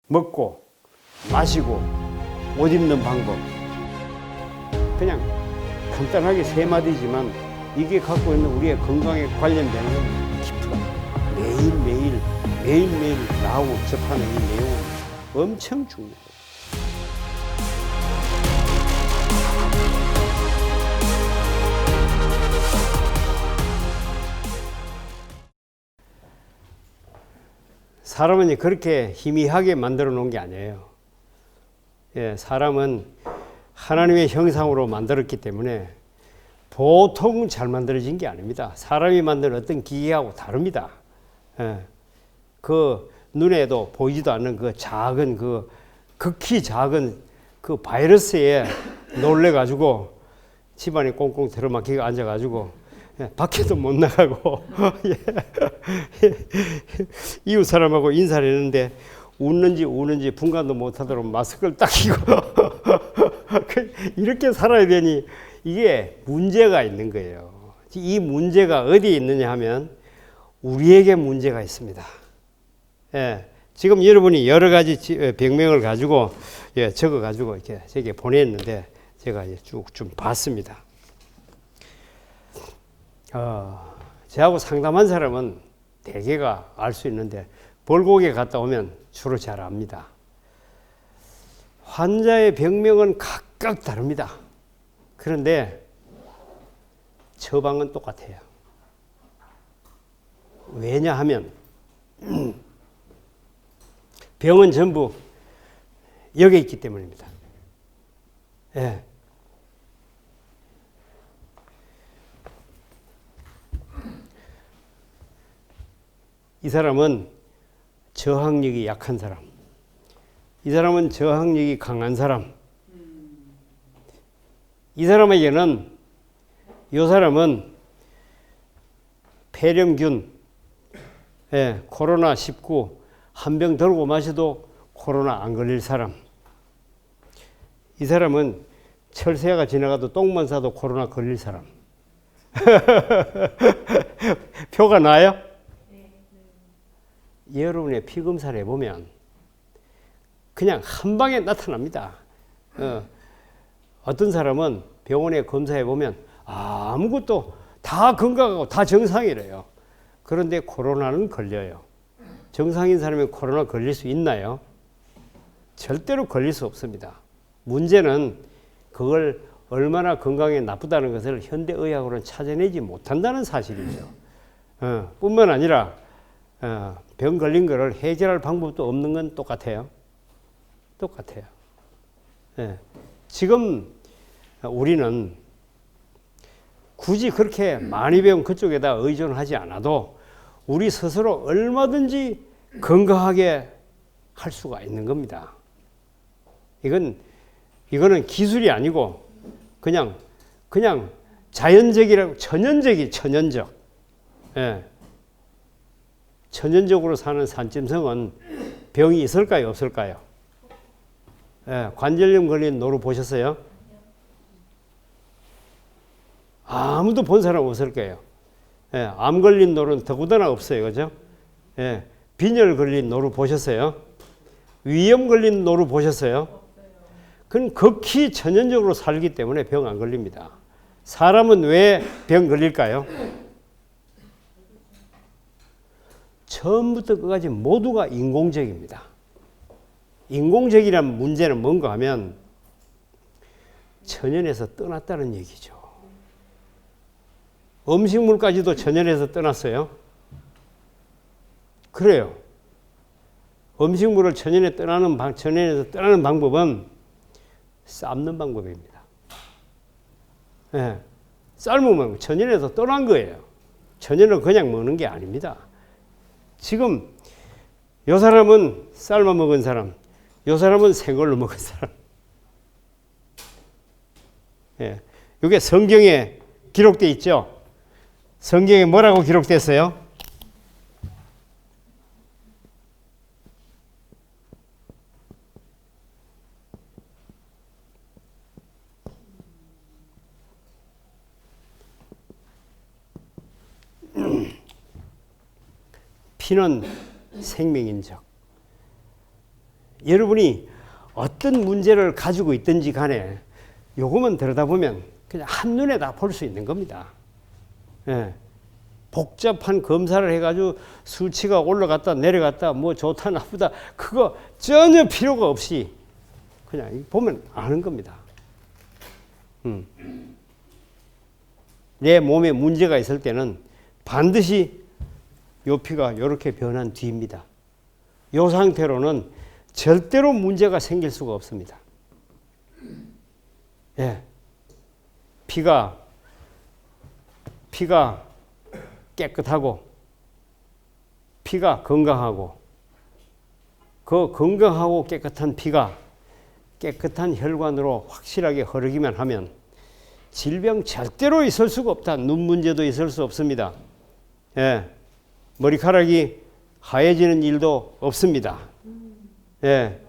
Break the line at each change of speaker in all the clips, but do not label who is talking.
먹고 마시고 옷 입는 방법, 그냥 간단하게 세 마디지만 이게 갖고 있는 우리의 건강에 관련되는 건 깊어. 매일매일 나하고 접하는 이 내용은 엄청 중요해요. 사람은 그렇게 희미하게 만들어 놓은 게 아니에요. 예, 사람은 하나님의 형상으로 만들었기 때문에 보통 잘 만들어진 게 아닙니다. 사람이 만든 어떤 기계하고 다릅니다. 예, 그 눈에도 보이지도 않는 그 작은 그 극히 작은 그 바이러스에 놀래가지고 집안에 꽁꽁 들어막히고 앉아가지고 밖에도 못 나가고 이웃 사람하고 인사를 했는데 웃는지 우는지 분간도 못하도록 마스크를 딱 끼고 이렇게 살아야 되니 이게 문제가 있는 거예요. 이 문제가 어디에 있느냐 하면 우리에게 문제가 있습니다. 예, 지금 여러분이 여러 가지 병명을 가지고 적어가지고 이렇게 저게 보냈는데 제가 쭉 좀 봤습니다. 저하고 상담한 사람은 대개가 알 수 있는데 벌곡에 갔다 오면 주로 잘 압니다. 환자의 병명은 각각 다릅니다. 그런데 처방은 똑같아요. 왜냐하면 병은 전부 여기 있기 때문입니다. 예. 이 사람은 저항력이 약한 사람, 이 사람은 저항력이 강한 사람, 이 사람에게는 이 사람은 폐렴균, 코로나19 한 병 들고 마셔도 코로나 안 걸릴 사람, 이 사람은 철새가 지나가도 똥만 싸도 코로나 걸릴 사람. 표가 나요? 여러분의 피검사를 해보면 그냥 한 방에 나타납니다. 어떤 사람은 병원에 검사해보면 아무것도 다 건강하고 다 정상이래요. 그런데 코로나는 걸려요. 정상인 사람이 코로나 걸릴 수 있나요? 절대로 걸릴 수 없습니다. 문제는 그걸 얼마나 건강에 나쁘다는 것을 현대의학으로는 찾아내지 못한다는 사실이죠. 뿐만 아니라 병 걸린 거를 해결할 방법도 없는 건 똑같아요. 똑같아요. 예. 지금 우리는 굳이 그렇게 많이 배운 그쪽에다 의존하지 않아도 우리 스스로 얼마든지 건강하게 할 수가 있는 겁니다. 이거는 기술이 아니고 그냥 자연적이라고 천연적. 예. 천연적으로 사는 산짐승은 병이 있을까요, 없을까요? 예, 관절염 걸린 노루 보셨어요? 아무도 본 사람 없을 거예요. 예, 암 걸린 노루는 더구나 없어요, 그죠? 예, 빈혈 걸린 노루 보셨어요? 위염 걸린 노루 보셨어요? 그건 극히 천연적으로 살기 때문에 병 안 걸립니다. 사람은 왜 병 걸릴까요? 처음부터 끝까지 모두가 인공적입니다. 인공적이란 문제는 뭔가 하면 천연에서 떠났다는 얘기죠. 음식물까지도 천연에서 떠났어요. 그래요. 음식물을 천연에서 떠나는 방법은 삶는 방법입니다. 예, 삶으면 천연에서 떠난 거예요. 천연을 그냥 먹는 게 아닙니다. 지금 이 사람은 삶아 먹은 사람, 이 사람은 생걸로 먹은 사람. 예, 이게 성경에 기록되어 있죠. 성경에 뭐라고 기록됐어요? 피는 생명인적. 여러분이 어떤 문제를 가지고 있든지 간에 요것만 들여다보면 그냥 한눈에 다 볼 수 있는 겁니다. 예. 복잡한 검사를 해가지고 수치가 올라갔다 내려갔다 뭐 좋다 나쁘다 그거 전혀 필요가 없이 그냥 보면 아는 겁니다. 내 몸에 문제가 있을 때는 반드시 요 피가 이렇게 변한 뒤입니다. 요 상태로는 절대로 문제가 생길 수가 없습니다. 예. 피가 깨끗하고 피가 건강하고 그 건강하고 깨끗한 피가 깨끗한 혈관으로 확실하게 흐르기만 하면 질병 절대로 있을 수가 없다. 눈 문제도 있을 수 없습니다. 예. 머리카락이 하얘지는 일도 없습니다. 예.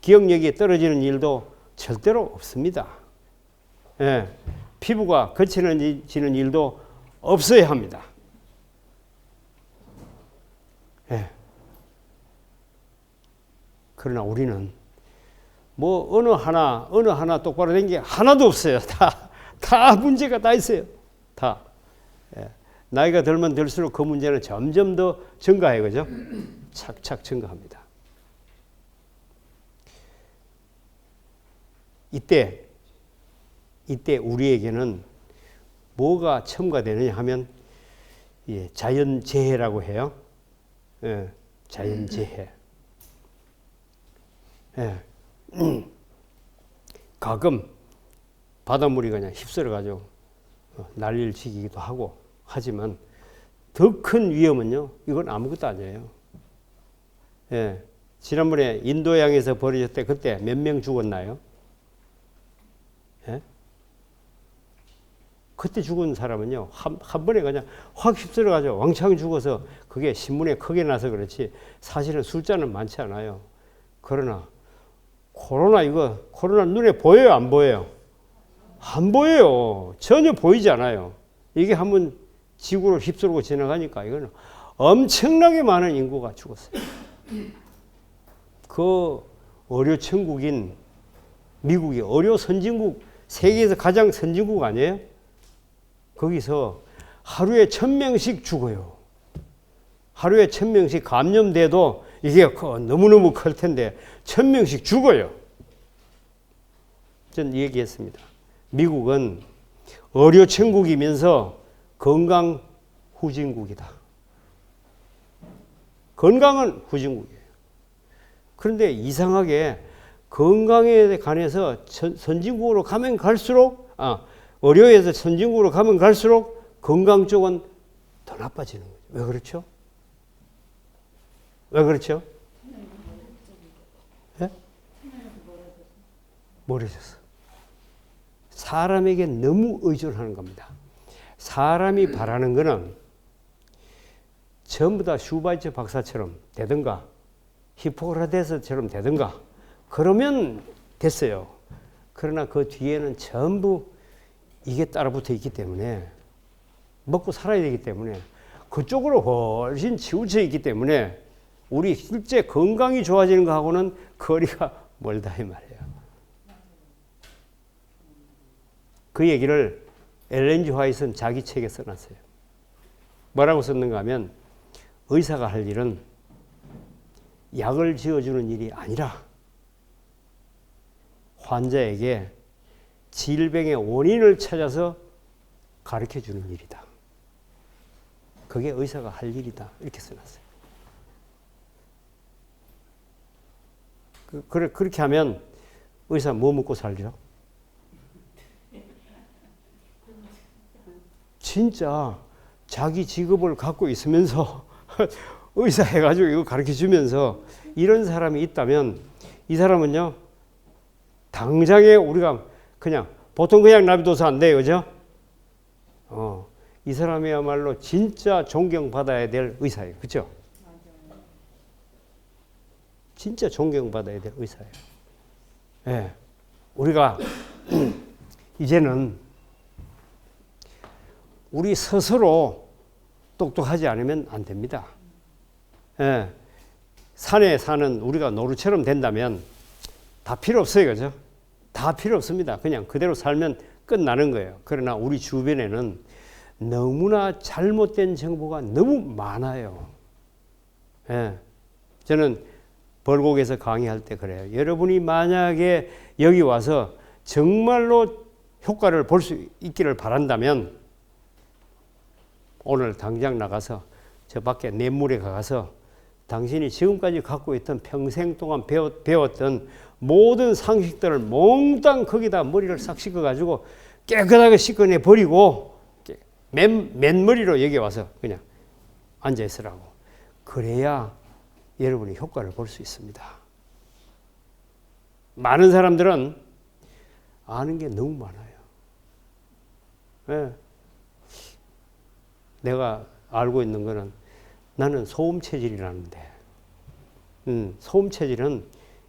기억력이 떨어지는 일도 절대로 없습니다. 예. 피부가 거칠어지는 일도 없어야 합니다. 예. 그러나 우리는 뭐 어느 하나 똑바로 된 게 하나도 없어요. 다 문제가 다 있어요. 다. 예. 나이가 들면 들수록 그 문제는 점점 더 증가해요. 그죠? 착착 증가합니다. 이때 우리에게는 뭐가 첨가되느냐 하면 예, 자연재해라고 해요. 예, 자연재해. 예. 가끔 바닷물이 그냥 휩쓸어가지고 난리를 치기도 하고 하지만 더 큰 위험은요, 이건 아무것도 아니에요. 예. 지난번에 인도양에서 벌어졌을 때 그때 몇 명 죽었나요? 예? 그때 죽은 사람은요, 한 번에 그냥 확 휩쓸어가지고 왕창 죽어서 그게 신문에 크게 나서 그렇지 사실은 숫자는 많지 않아요. 그러나 코로나 눈에 보여요? 안 보여요? 안 보여요. 전혀 보이지 않아요. 이게 한번 지구를 휩쓸고 지나가니까 이거는 엄청나게 많은 인구가 죽었어요. 그 의료 천국인 미국이 의료 선진국, 세계에서 가장 선진국 아니에요? 거기서 하루에 1000명씩 죽어요. 하루에 1000명씩 감염돼도 이게 너무너무 클 텐데 1000명씩 죽어요. 전 얘기했습니다. 미국은 의료 천국이면서 건강 후진국이다. 건강은 후진국이에요. 그런데 이상하게 건강에 관해서 선진국으로 가면 갈수록 의료에서 선진국으로 가면 갈수록 건강 쪽은 더 나빠지는 거죠. 왜 그렇죠? 왜 그렇죠? 예? 모르겠어. 사람에게 너무 의존하는 겁니다. 사람이 바라는 거는 전부 다 슈바이처 박사처럼 되든가 히포크라테스처럼 되든가 그러면 됐어요. 그러나 그 뒤에는 전부 이게 따라붙어 있기 때문에 먹고 살아야 되기 때문에 그쪽으로 훨씬 치우쳐 있기 때문에 우리 실제 건강이 좋아지는 거하고는 거리가 멀다 이 말이에요. 그 얘기를 엘렌 G 화이트는 자기 책에 써놨어요. 뭐라고 썼는가 하면 의사가 할 일은 약을 지어주는 일이 아니라 환자에게 질병의 원인을 찾아서 가르쳐주는 일이다. 그게 의사가 할 일이다. 이렇게 써놨어요. 그렇게 하면 의사 뭐 먹고 살죠? 진짜 자기 직업을 갖고 있으면서 의사 해가지고 이거 가르쳐주면서 이런 사람이 있다면 이 사람은요, 당장에 우리가 그냥 보통 그냥 놔둬서 안 돼요. 그죠? 이 사람이야말로 진짜 존경받아야 될 의사예요. 그죠? 진짜 존경받아야 될 의사예요. 예. 우리가 이제는 우리 스스로 똑똑하지 않으면 안 됩니다. 예. 산에 사는 우리가 노루처럼 된다면 다 필요 없어요. 그죠? 다 필요 없습니다. 그냥 그대로 살면 끝나는 거예요. 그러나 우리 주변에는 너무나 잘못된 정보가 너무 많아요. 예. 저는 벌곡에서 강의할 때 그래요. 여러분이 만약에 여기 와서 정말로 효과를 볼 수 있기를 바란다면 오늘 당장 나가서 저 밖에 냇물에 가서 당신이 지금까지 갖고 있던 평생 동안 배웠던 모든 상식들을 몽땅 거기다 머리를 싹 씻어가지고 깨끗하게 씻어내 버리고 맨머리로 여기 와서 그냥 앉아 있으라고. 그래야 여러분이 효과를 볼 수 있습니다. 많은 사람들은 아는 게 너무 많아요. 네. 내가 알고 있는 거는 나는 소음 체질이라는데, 소음 체질은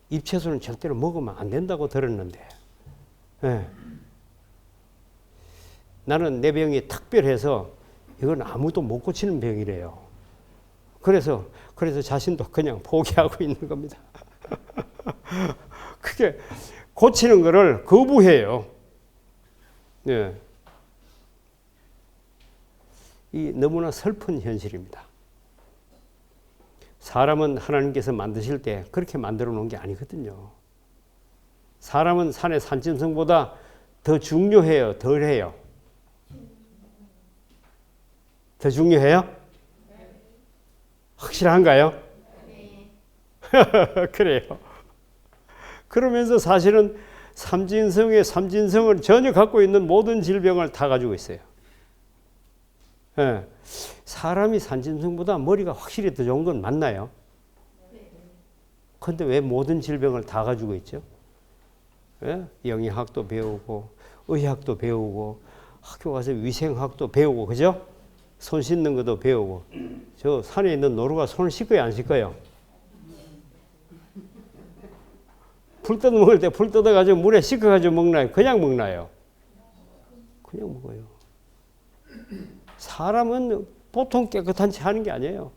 잎채소는 절대로 먹으면 안 된다고 들었는데, 네. 나는 내 병이 특별해서 이건 아무도 못 고치는 병이래요. 그래서 자신도 그냥 포기하고 있는 겁니다. 그게 고치는 거를 거부해요. 네. 이 너무나 슬픈 현실입니다. 사람은 하나님께서 만드실 때 그렇게 만들어 놓은 게 아니거든요. 사람은 산의 산짐승보다 더 중요해요? 덜해요? 더 중요해요? 확실한가요? 네. 그래요. 그러면서 사실은 삼진성을 전혀 갖고 있는 모든 질병을 다 가지고 있어요. 네. 사람이 산짐승보다 머리가 확실히 더 좋은 건 맞나요? 그런데 왜 모든 질병을 다 가지고 있죠? 네? 영양학도 배우고 의학도 배우고 학교 가서 위생학도 배우고 그죠? 손 씻는 것도 배우고. 저 산에 있는 노루가 손을 씻어요, 안 씻어요? 풀 뜯어 먹을 때 풀 뜯어가지고 물에 씻어가지고 먹나요? 그냥 먹나요? 그냥 먹어요. 사람은 보통 깨끗한 채 하는 게 아니에요.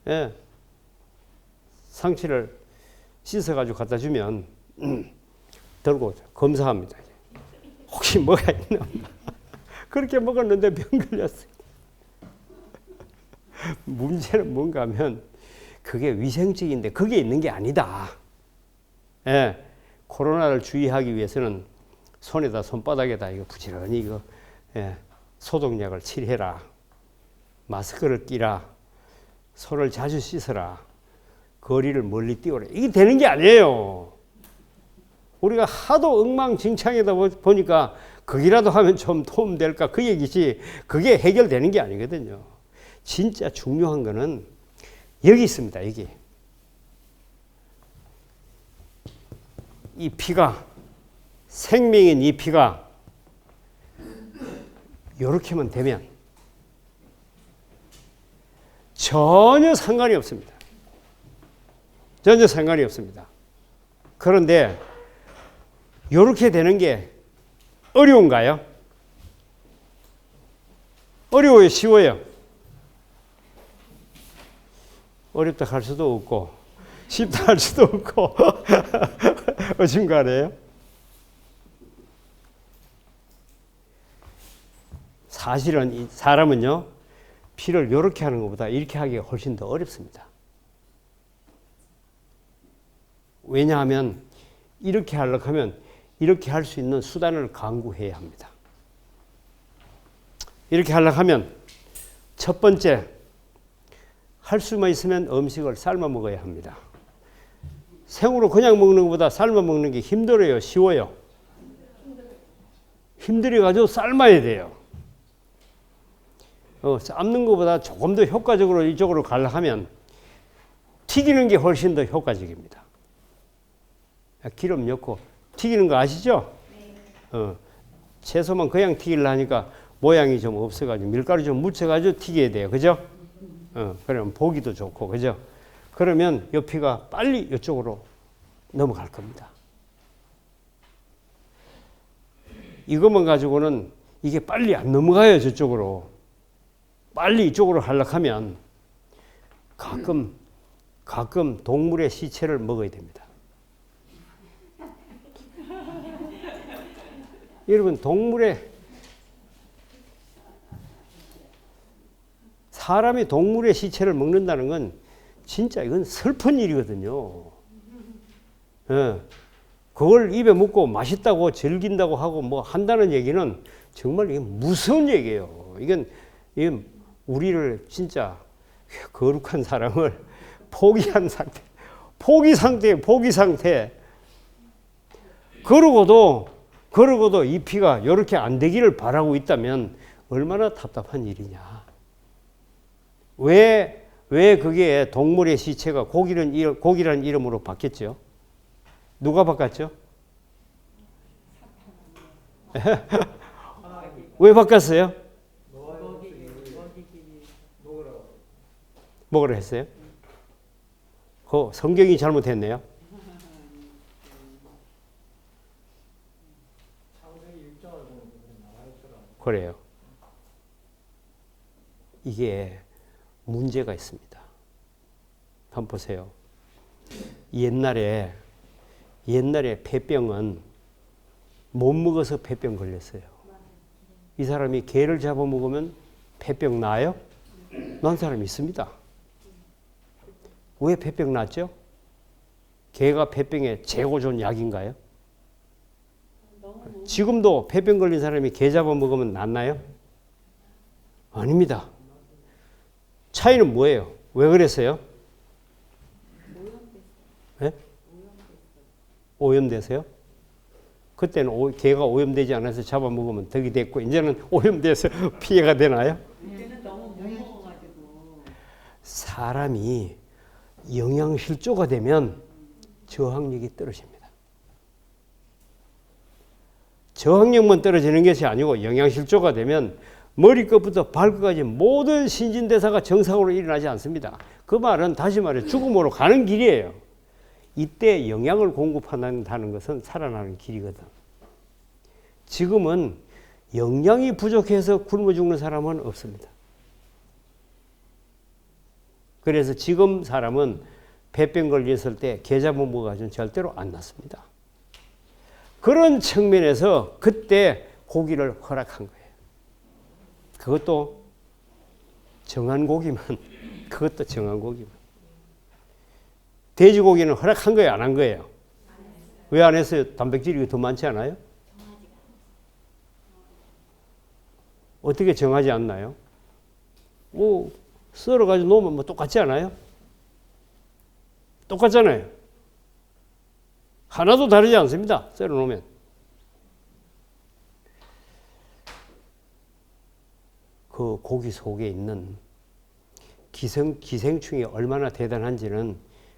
예. 상치를 씻어가지고 갖다 주면 들고 검사합니다. 혹시 뭐가 있나? 그렇게 먹었는데 병 걸렸어요. 문제는 뭔가 하면 그게 위생적인데 그게 있는 게 아니다. 예. 코로나를 주의하기 위해서는 손에다 손바닥에다 이거 부지런히 이거 소독약을 칠해라. 마스크를 끼라. 손을 자주 씻어라. 거리를 멀리 띄워라. 이게 되는 게 아니에요. 우리가 하도 엉망진창이다 보니까 거기라도 하면 좀 도움될까 그 얘기지 그게 해결되는 게 아니거든요. 진짜 중요한 거는 여기 있습니다. 여기. 이 피가 생명인 이 피가 이렇게만 되면 전혀 상관이 없습니다. 전혀 상관이 없습니다. 그런데 이렇게 되는 게 어려운가요? 어려워요? 쉬워요? 어렵다 할 수도 없고 쉽다 할 수도 없고 어중간해요. 사실은 이 사람은요 피를 이렇게 하는 것보다 이렇게 하기가 훨씬 더 어렵습니다. 왜냐하면 이렇게 하려고 하면 이렇게 할 수 있는 수단을 강구해야 합니다. 이렇게 하려고 하면 첫 번째 할 수만 있으면 음식을 삶아 먹어야 합니다. 생으로 그냥 먹는 것보다 삶아 먹는 게 힘들어요? 쉬워요? 힘들어가지고 삶아야 돼요. 삶는 것보다 조금 더 효과적으로 이쪽으로 가려고 하면 튀기는 게 훨씬 더 효과적입니다. 기름 넣고 튀기는 거 아시죠? 채소만 그냥 튀기려 하니까 모양이 좀 없어가지고 밀가루 좀 묻혀가지고 튀겨야 돼요. 그죠? 그러면 보기도 좋고, 그죠? 그러면 이 피가 빨리 이쪽으로 넘어갈 겁니다. 이것만 가지고는 이게 빨리 안 넘어가요, 저쪽으로. 빨리 이쪽으로 하려고 하면 가끔 가끔 동물의 시체를 먹어야 됩니다. 여러분, 사람이 동물의 시체를 먹는다는 건 진짜 이건 슬픈 일이거든요. 예. 그걸 입에 묻고 맛있다고 즐긴다고 하고 뭐 한다는 얘기는 정말 이게 무서운 얘기예요. 이건 우리를 진짜 거룩한 사람을 포기한 상태, 포기 상태. 그러고도 이 피가 이렇게 안 되기를 바라고 있다면 얼마나 답답한 일이냐. 왜 그게 동물의 시체가 고기라는 이름으로 바뀌었죠? 누가 바꿨죠? 왜 바꿨어요? 먹으라 했어요? 그 성경이 잘못했네요. 그래요. 이게 문제가 있습니다. 한번 보세요. 옛날에 폐병은 못 먹어서 폐병 걸렸어요. 이 사람이 개를 잡아먹으면 폐병 나요? 난 사람이 있습니다. 왜 폐병 났죠? 개가 폐병에 최고 좋은 약인가요? 지금도 폐병 걸린 사람이 개 잡아먹으면 낫나요? 아닙니다. 차이는 뭐예요? 왜 그랬어요? 네? 오염돼서요? 그때는 개가 오염되지 않아서 잡아먹으면 덕이 됐고 이제는 오염돼서 피해가 되나요?
이제는 너무 못 먹어가지고.
사람이 영양실조가 되면 저항력이 떨어집니다. 저항력만 떨어지는 것이 아니고 영양실조가 되면 머리끝부터 발끝까지 모든 신진대사가 정상으로 일어나지 않습니다. 그 말은 다시 말해 죽음으로 가는 길이에요. 이때 영양을 공급한다는 것은 살아나는 길이거든. 지금은 영양이 부족해서 굶어 죽는 사람은 없습니다. 그래서 지금 사람은 폐병 걸렸을 때 개 잡아먹어가지고는 절대로 안 낫습니다. 그런 측면에서 그때 고기를 허락한 거예요. 그것도 정한 고기만, 돼지고기는 허락한 거예요, 안 한 거예요? 왜 안 했어요? 단백질이 더 많지 않아요? 어떻게 정하지 않나요? 썰어가지고 놓으면 뭐 똑같지 않아요? 똑같잖아요. 하나도 다르지 않습니다. 썰어 놓으면. 그 고기 속에 있는 기생충이 얼마나 대단한지는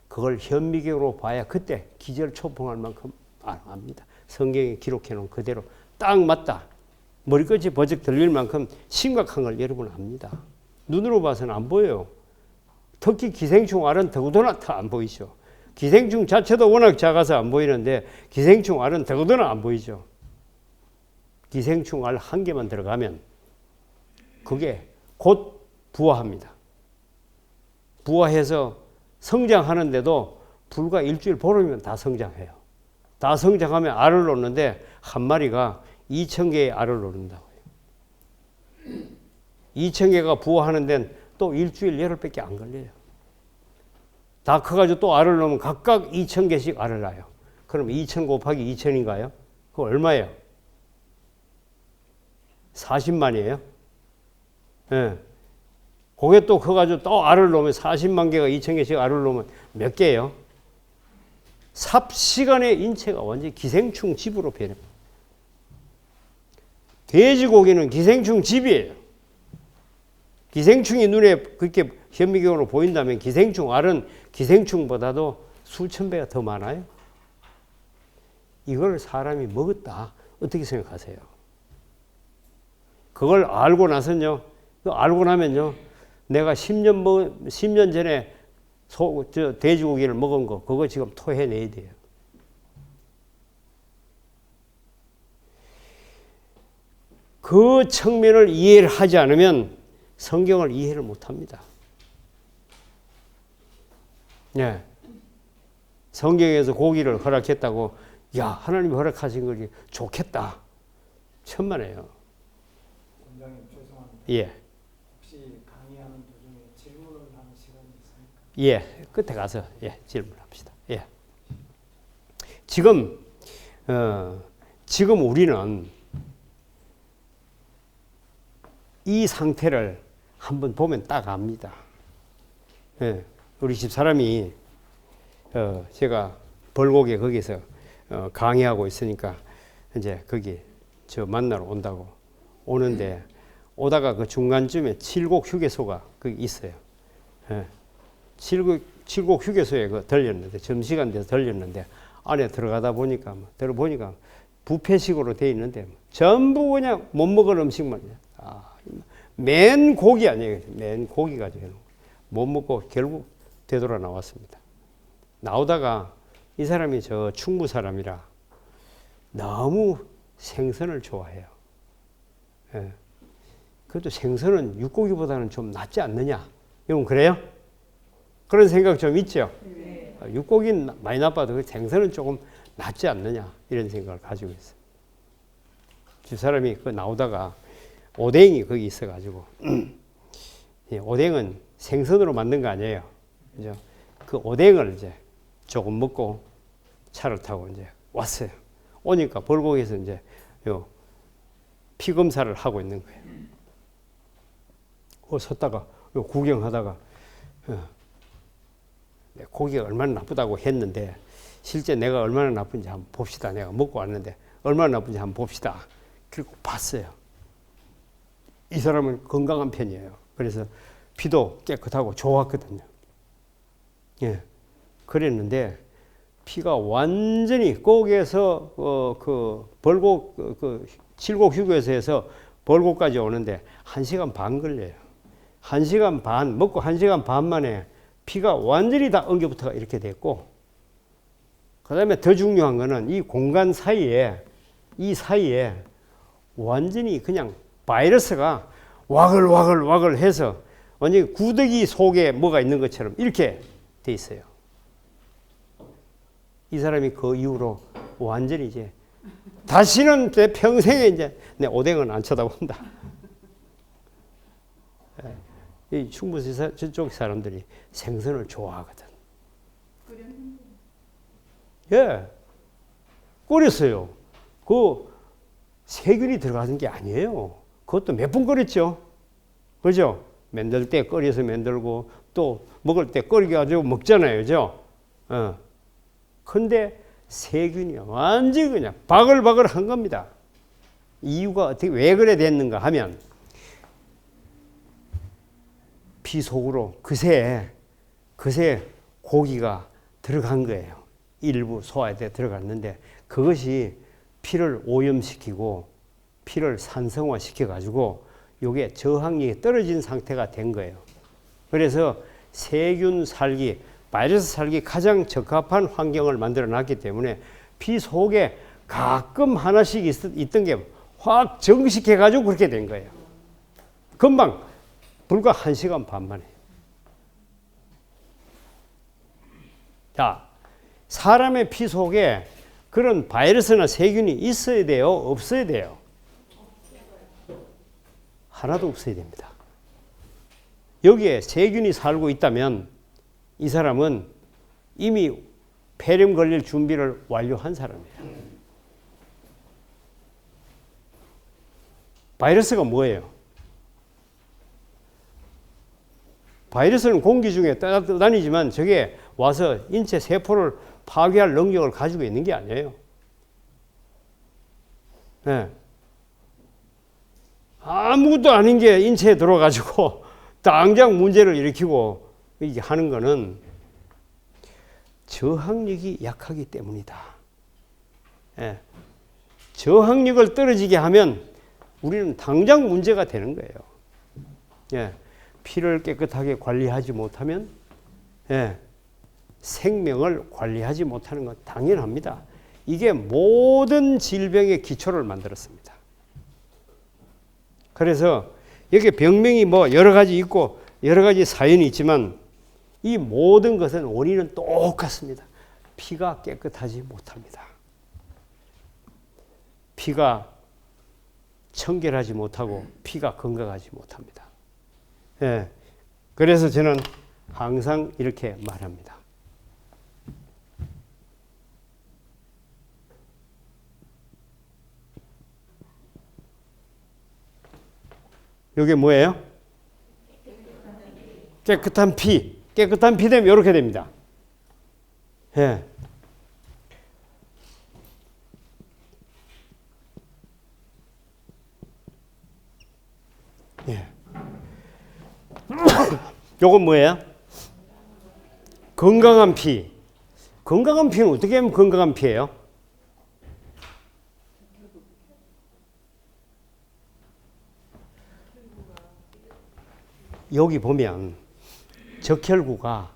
그걸 현미경으로 봐야 그때 기절초풍할 만큼 압니다. 성경에 기록해 놓은 그대로 딱 맞다. 머리끝이 버쩍 들릴 만큼 심각한 걸 여러분 압니다. 눈으로 봐서는 안 보여요. 특히 기생충 알은 더구나 안 보이죠. 기생충 자체도 워낙 작아서 안 보이는데 기생충 알은 더구나 안 보이죠. 기생충 알 한 개만 들어가면 그게 곧 부화합니다. 부화해서 성장하는데도 불과 일주일 보름이면 다 성장해요. 다 성장하면 알을 놓는데 한 마리가 2,000개의 알을 놓는다고 해요. 2,000개가 부화하는 데는 또 일주일 열흘밖에 안 걸려요. 다 커가지고 또 알을 놓으면 각각 2,000개씩 알을 낳아요. 그럼 2,000 곱하기 2,000인가요? 그거 얼마예요? 40만이에요? 예. 그게 또 커가지고 또 알을 놓으면 40만 개가 2,000개씩 알을 놓으면 몇 개예요? 삽시간에 인체가 완전히 기생충 집으로 변해요. 돼지고기는 기생충 집이에요. 기생충이 눈에 그렇게 현미경으로 보인다면 기생충 알은 기생충보다도 수천 배가 더 많아요. 이걸 사람이 먹었다. 어떻게 생각하세요? 그걸 알고 나서는요. 알고 나면요. 내가 10년 전에 돼지고기를 먹은 거 그거 지금 토해내야 돼요. 그 측면을 이해를 하지 않으면 성경을 이해를 못합니다. 예. 성경에서 고기를 허락했다고, 야, 하나님이 허락하신 거지 좋겠다. 천만에요.
원장님 죄송합니다.
예.
혹시 강의하는 도중에 질문을 하는 시간이 있습니까?
예. 끝에 가서 질문합시다. 예. 지금 우리는 이 상태를 한번 보면 딱 압니다. 예. 우리 집 사람이 제가 벌곡에 거기서 강의하고 있으니까 이제 거기 저 만나러 온다고 오는데, 오다가 그 중간쯤에 칠곡 휴게소가 거기 있어요. 예. 칠곡 휴게소에 그 들렸는데, 점심시간 돼서 들렸는데, 안에 들어가다 보니까 뷔페식으로 돼 있는데 전부 그냥 못 먹을 음식만, 맨 고기 아니에요. 맨 고기 가지고 못 먹고 결국 되돌아 나왔습니다. 나오다가 이 사람이 저 충무 사람이라 너무 생선을 좋아해요. 예. 그래도 생선은 육고기보다는 좀 낫지 않느냐? 여러분 그래요? 그런 생각 좀 있죠?
네.
육고기는 많이 나빠도 생선은 조금 낫지 않느냐? 이런 생각을 가지고 있어요. 집 사람이 그 나오다가 오뎅이 거기 있어가지고 오뎅은 생선으로 만든 거 아니에요. 그죠? 그 오뎅을 이제 조금 먹고 차를 타고 이제 왔어요. 오니까 벌곡에서 이제 피 검사를 하고 있는 거예요. 섰다가 구경하다가 고기가 얼마나 나쁘다고 했는데, 실제 내가 얼마나 나쁜지 한번 봅시다. 내가 먹고 왔는데 얼마나 나쁜지 한번 봅시다. 그리고 봤어요. 이 사람은 건강한 편이에요. 그래서 피도 깨끗하고 좋았거든요. 예. 그랬는데 피가 완전히 꼭에서 그 벌곡 그 칠곡 휴게소에서 벌곡까지 오는데 1시간 반 걸려요. 1시간 반 먹고 1시간 반 만에 피가 완전히 다 엉겨붙어가 이렇게 됐고, 그다음에 더 중요한 거는 이 공간 사이에 완전히 그냥 바이러스가 와글와글 해서 완전히 구더기 속에 뭐가 있는 것처럼 이렇게 돼 있어요. 이 사람이 그 이후로 완전히 이제 다시는 내 평생에 이제 내 오뎅은 안 쳐다본다. 이 충북 저쪽 사람들이 생선을 좋아하거든. 예, 끓였어요. 그 세균이 들어가는 게 아니에요. 그것도 몇 분 끓였죠. 그죠? 만들 때 끓여서 만들고 또 먹을 때 끓여 가지고 먹잖아요. 그죠? 근데 세균이 완전히 그냥 바글바글 한 겁니다. 이유가 어떻게 왜 그래 됐는가 하면, 피 속으로 그새 고기가 들어간 거예요. 일부 소화에 들어갔는데 그것이 피를 오염시키고 피를 산성화시켜 가지고 이게 저항력이 떨어진 상태가 된 거예요. 그래서 세균 살기, 바이러스 살기 가장 적합한 환경을 만들어 놨기 때문에 피 속에 가끔 하나씩 있던 게 확 정식해 가지고 그렇게 된 거예요. 금방 불과 1시간 반 만에. 자, 사람의 피 속에 그런 바이러스나 세균이 있어야 돼요? 없어야 돼요? 하나도 없어야 됩니다. 여기에 세균이 살고 있다면 이 사람은 이미 폐렴 걸릴 준비를 완료한 사람이에요. 바이러스가 뭐예요? 바이러스는 공기 중에 떠다니지만 저게 와서 인체 세포를 파괴할 능력을 가지고 있는 게 아니에요. 네. 아무것도 아닌 게 인체에 들어가지고 당장 문제를 일으키고 이게 하는 거는 저항력이 약하기 때문이다. 네. 저항력을 떨어지게 하면 우리는 당장 문제가 되는 거예요. 네. 피를 깨끗하게 관리하지 못하면 생명을 관리하지 못하는 건 당연합니다. 이게 모든 질병의 기초를 만들었습니다. 그래서 여기 병명이 뭐 여러 가지 있고 여러 가지 사연이 있지만 이 모든 것은 원인은 똑같습니다. 피가 깨끗하지 못합니다. 피가 청결하지 못하고 피가 건강하지 못합니다. 예. 그래서 저는 항상 이렇게 말합니다. 이게 뭐예요? 깨끗한 피. 깨끗한 피 되면 이렇게 됩니다. 예. 예. 요건 뭐예요? 건강한 피. 건강한 피는 어떻게 하면 건강한 피예요? 여기 보면 적혈구가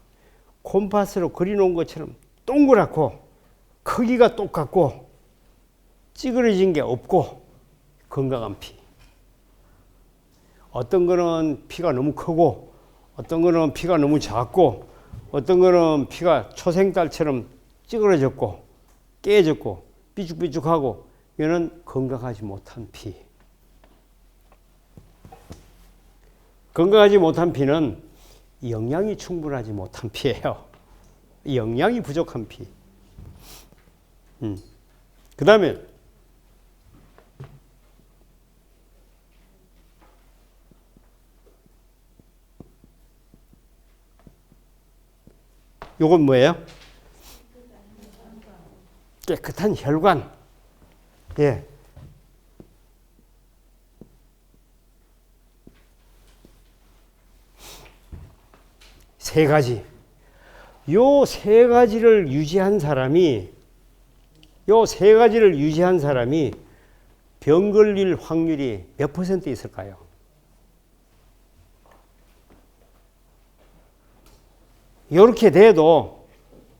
콤파스로 그려놓은 것처럼 동그랗고 크기가 똑같고 찌그러진 게 없고 건강한 피. 어떤 거는 피가 너무 크고 어떤 거는 피가 너무 작고 어떤 거는 피가 초생달처럼 찌그러졌고 깨졌고 삐죽삐죽하고 이거는 건강하지 못한 피. 건강하지 못한 피는 영양이 충분하지 못한 피예요. 영양이 부족한 피. 그 다음에 요건 뭐예요? 깨끗한 혈관. 예. 세 가지. 요 세 가지를 유지한 사람이 병 걸릴 확률이 몇 퍼센트 있을까요? 이렇게 돼도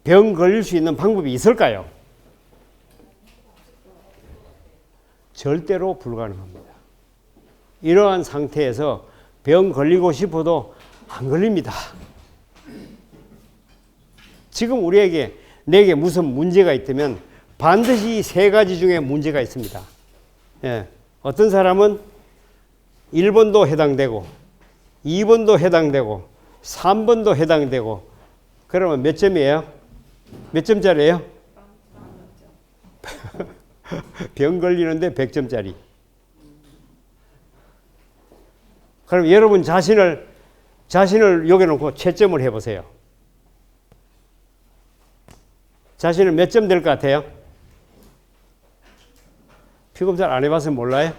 병 걸릴 수 있는 방법이 있을까요? 절대로 불가능합니다. 이러한 상태에서 병 걸리고 싶어도 안 걸립니다. 지금 우리에게 내게 무슨 문제가 있다면 반드시 이 세 가지 중에 문제가 있습니다. 예. 어떤 사람은 1번도 해당되고 2번도 해당되고 3번도 해당되고 그러면 몇 점이에요? 몇 점짜리예요? 병 걸리는데 100점짜리. 그럼 여러분 자신을 여기 놓고 채점을 해보세요. 자신은 몇 점 될 것 같아요? 피검사를 안 해봐서 몰라요?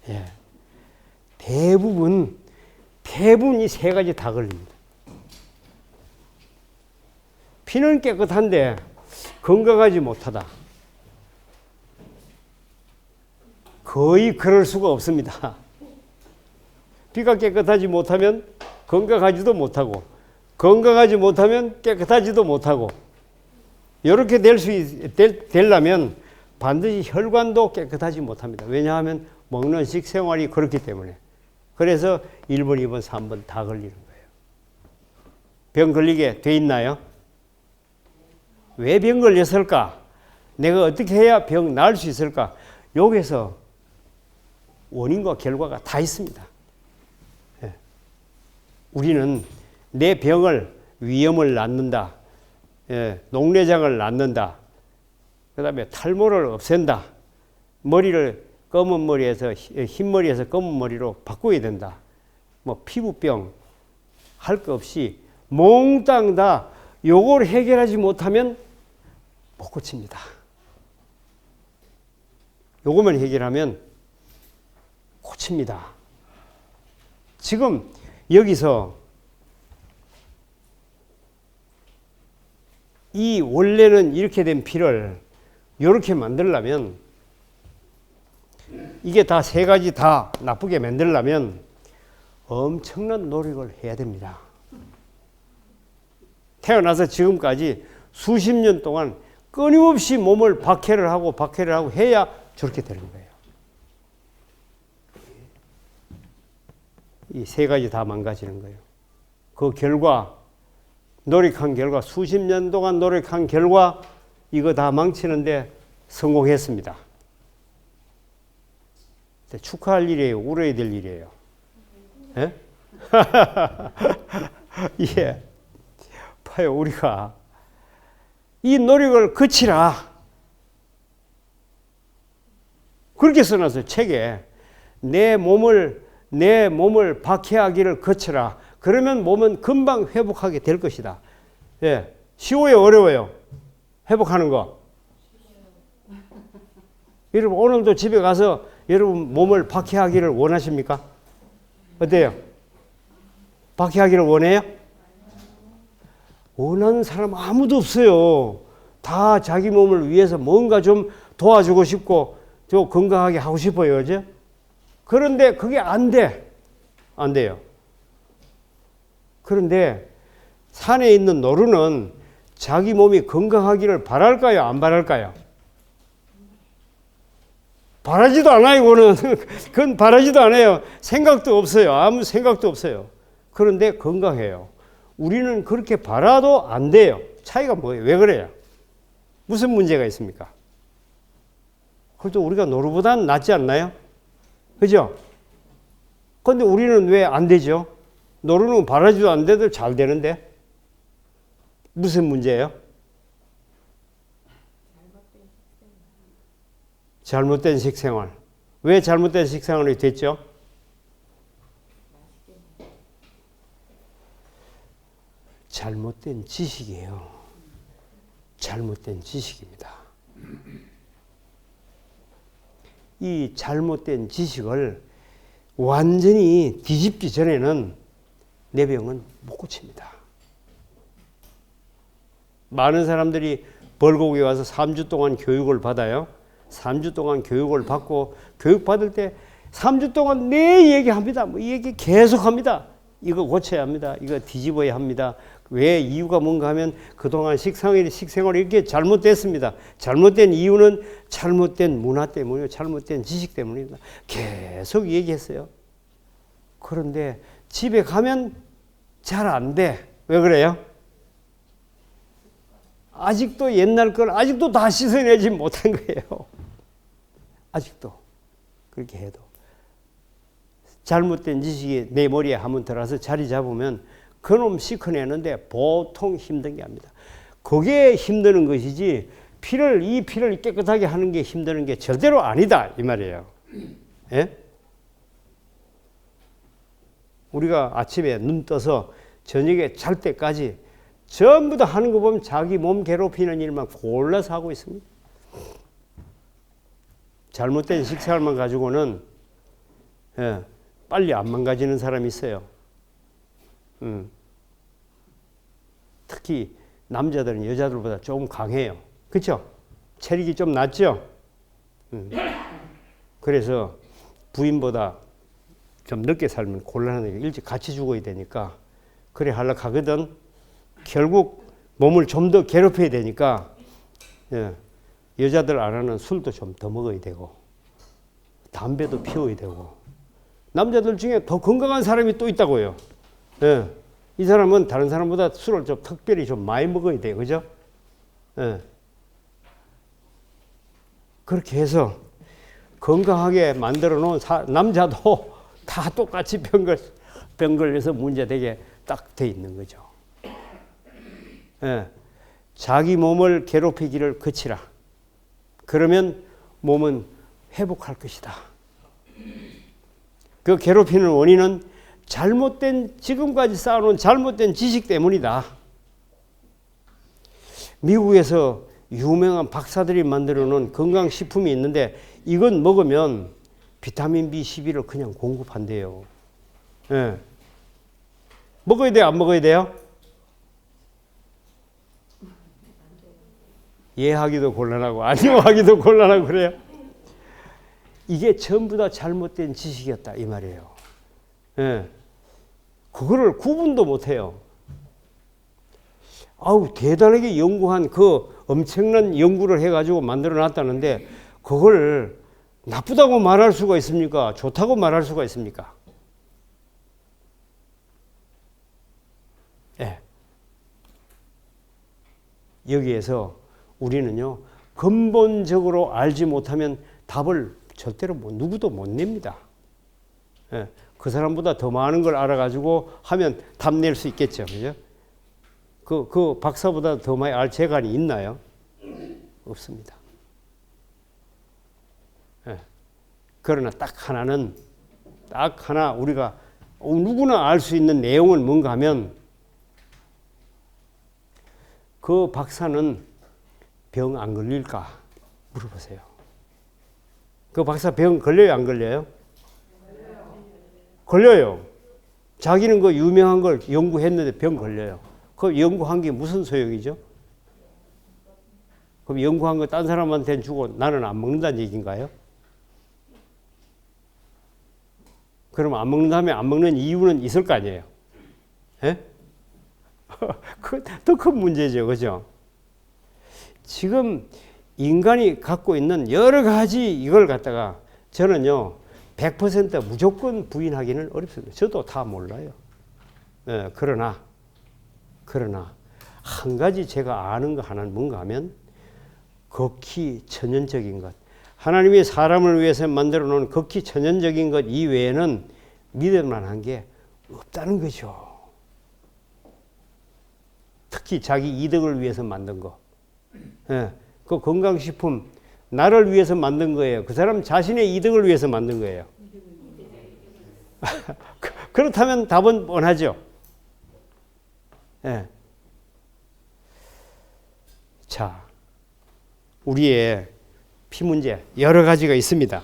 예. 대부분 이 세 가지 다 걸립니다. 피는 깨끗한데 건강하지 못하다. 거의 그럴 수가 없습니다. 피가 깨끗하지 못하면 건강하지도 못하고 건강하지 못하면 깨끗하지도 못하고 이렇게 되려면 반드시 혈관도 깨끗하지 못합니다. 왜냐하면 먹는 식생활이 그렇기 때문에. 그래서 1번, 2번, 3번 다 걸리는 거예요. 병 걸리게 돼 있나요? 왜 병 걸렸을까? 내가 어떻게 해야 병 나을 수 있을까? 여기서 원인과 결과가 다 있습니다. 예. 우리는 내 병을 위염을 낳는다. 예, 녹내장을 낳는다. 그 다음에 탈모를 없앤다. 머리를 검은 머리에서 흰 머리에서 검은 머리로 바꿔야 된다. 뭐 피부병 할 거 없이 몽땅 다 요걸 해결하지 못하면 못 고칩니다. 요거만 해결하면 고칩니다. 지금 여기서 이 원래는 이렇게 된 피를 이렇게 만들려면 이게 다 세 가지 다 나쁘게 만들려면 엄청난 노력을 해야 됩니다. 태어나서 지금까지 수십 년 동안 끊임없이 몸을 박해를 하고 해야 저렇게 되는 거예요. 이 세 가지 다 망가지는 거예요. 그 결과, 노력한 결과, 수십 년 동안 노력한 결과 이거 다 망치는데 성공했습니다. 축하할 일이에요? 울어야 될 일이에요? 예? 예. 봐요, 우리가 이 노력을 그치라. 그렇게 써놨어요, 책에. 내 몸을 박해하기를 거쳐라. 그러면 몸은 금방 회복하게 될 것이다. 예. 쉬워요, 어려워요? 회복하는 거. 여러분, 오늘도 집에 가서 여러분 몸을 박해하기를 원하십니까? 어때요? 박해하기를 원해요? 원하는 사람 아무도 없어요. 다 자기 몸을 위해서 뭔가 좀 도와주고 싶고 좀 건강하게 하고 싶어요. 그죠? 그런데 그게 안 돼. 안 돼요. 그런데 산에 있는 노루는 자기 몸이 건강하기를 바랄까요? 안 바랄까요? 바라지도 않아요. 그건 바라지도 않아요. 생각도 없어요. 아무 생각도 없어요. 그런데 건강해요. 우리는 그렇게 바라도 안 돼요. 차이가 뭐예요? 왜 그래요? 무슨 문제가 있습니까? 그래도 우리가 노루보다는 낫지 않나요? 그죠? 그런데 우리는 왜 안 되죠? 노루는 바라지도 않는데도 잘 되는데? 무슨 문제예요? 잘못된 식생활. 왜 잘못된 식생활이 됐죠? 잘못된 지식이에요. 잘못된 지식입니다. 이 잘못된 지식을 완전히 뒤집기 전에는 내 병은 못 고칩니다. 많은 사람들이 벌곡에 와서 3주 동안 교육을 받아요. 3주 동안 교육을 받고 교육 받을 때 3주 동안 내 얘기합니다. 뭐 얘기 계속합니다. 이거 고쳐야 합니다. 이거 뒤집어야 합니다. 왜 이유가 뭔가 하면 그동안 식생활이 이렇게 잘못됐습니다. 잘못된 이유는 잘못된 문화 때문이에요. 잘못된 지식 때문입니다. 계속 얘기했어요. 그런데 집에 가면 잘 안 돼. 왜 그래요? 아직도 옛날 걸 아직도 다 씻어내지 못한 거예요. 아직도 그렇게 해도 잘못된 지식이 내 머리에 한번 들어서 자리 잡으면 그놈 씻어내는데 보통 힘든 게 아닙니다. 그게 힘드는 것이지 이 피를 깨끗하게 하는 게 힘드는 게 절대로 아니다 이 말이에요. 예? 우리가 아침에 눈 떠서 저녁에 잘 때까지 전부 다 하는 거 보면 자기 몸 괴롭히는 일만 골라서 하고 있습니다. 잘못된 식생활만 가지고는 빨리 안 망가지는 사람이 있어요. 특히 남자들은 여자들보다 조금 강해요. 그렇죠? 체력이 좀 낮죠? 그래서 부인보다 좀 늦게 살면 곤란하니까 일찍 같이 죽어야 되니까 그래 하려고 하거든. 결국 몸을 좀 더 괴롭혀야 되니까 여자들 안 하는 술도 좀 더 먹어야 되고 담배도 피워야 되고 남자들 중에 더 건강한 사람이 또 있다고요. 예. 이 사람은 다른 사람보다 술을 좀 특별히 좀 많이 먹어야 돼요. 그죠? 예. 그렇게 해서 건강하게 만들어 놓은 남자도 다 똑같이 병 걸려서 문제되게 딱 돼 있는 거죠. 예. 자기 몸을 괴롭히기를 그치라. 그러면 몸은 회복할 것이다. 그 괴롭히는 원인은 지금까지 쌓아놓은 잘못된 지식 때문이다. 미국에서 유명한 박사들이 만들어 놓은 건강식품이 있는데 이건 먹으면 비타민 B12를 그냥 공급한대요. 예. 먹어야 돼요? 안 먹어야 돼요? 예 하기도 곤란하고 아니요 하기도 곤란하고 그래요. 이게 전부 다 잘못된 지식이었다 이 말이에요. 예. 그거를 구분도 못해요. 대단하게 연구한 그 엄청난 연구를 해가지고 만들어 놨다는데 그걸 나쁘다고 말할 수가 있습니까? 좋다고 말할 수가 있습니까? 여기에서 우리는요, 근본적으로 알지 못하면 답을 절대로 누구도 못 냅니다. 예, 그 사람보다 더 많은 걸 알아가지고 하면 답 낼 수 있겠죠. 그죠? 그 박사보다 더 많이 알 재간이 있나요? 없습니다. 예. 그러나 딱 하나 우리가 누구나 알 수 있는 내용은 뭔가 하면 그 박사는 병 안 걸릴까 물어보세요. 그 박사 병 걸려요, 안 걸려요? 걸려요. 자기는 그 유명한 걸 연구했는데 병 걸려요. 그 연구한 게 무슨 소용이죠? 그럼 연구한 거 딴 사람한테 주고 나는 안 먹는다는 얘기인가요? 그럼 안 먹는다면 안 먹는 이유는 있을 거 아니에요? 예? 더 큰 문제죠. 그죠? 지금 인간이 갖고 있는 여러 가지 이걸 갖다가 저는요, 100% 무조건 부인하기는 어렵습니다. 저도 다 몰라요. 예, 그러나 한 가지 제가 아는 거 하나는 뭔가 하면 극히 천연적인 것, 하나님이 사람을 위해서 만들어 놓은 극히 천연적인 것 이외에는 믿을 만한 게 없다는 거죠. 특히 자기 이득을 위해서 만든 거. 예, 그 건강식품 나를 위해서 만든 거예요. 그 사람 자신의 이득을 위해서 만든 거예요. 그렇다면 답은 뻔하죠. 예. 자, 우리의 피 문제 여러 가지가 있습니다.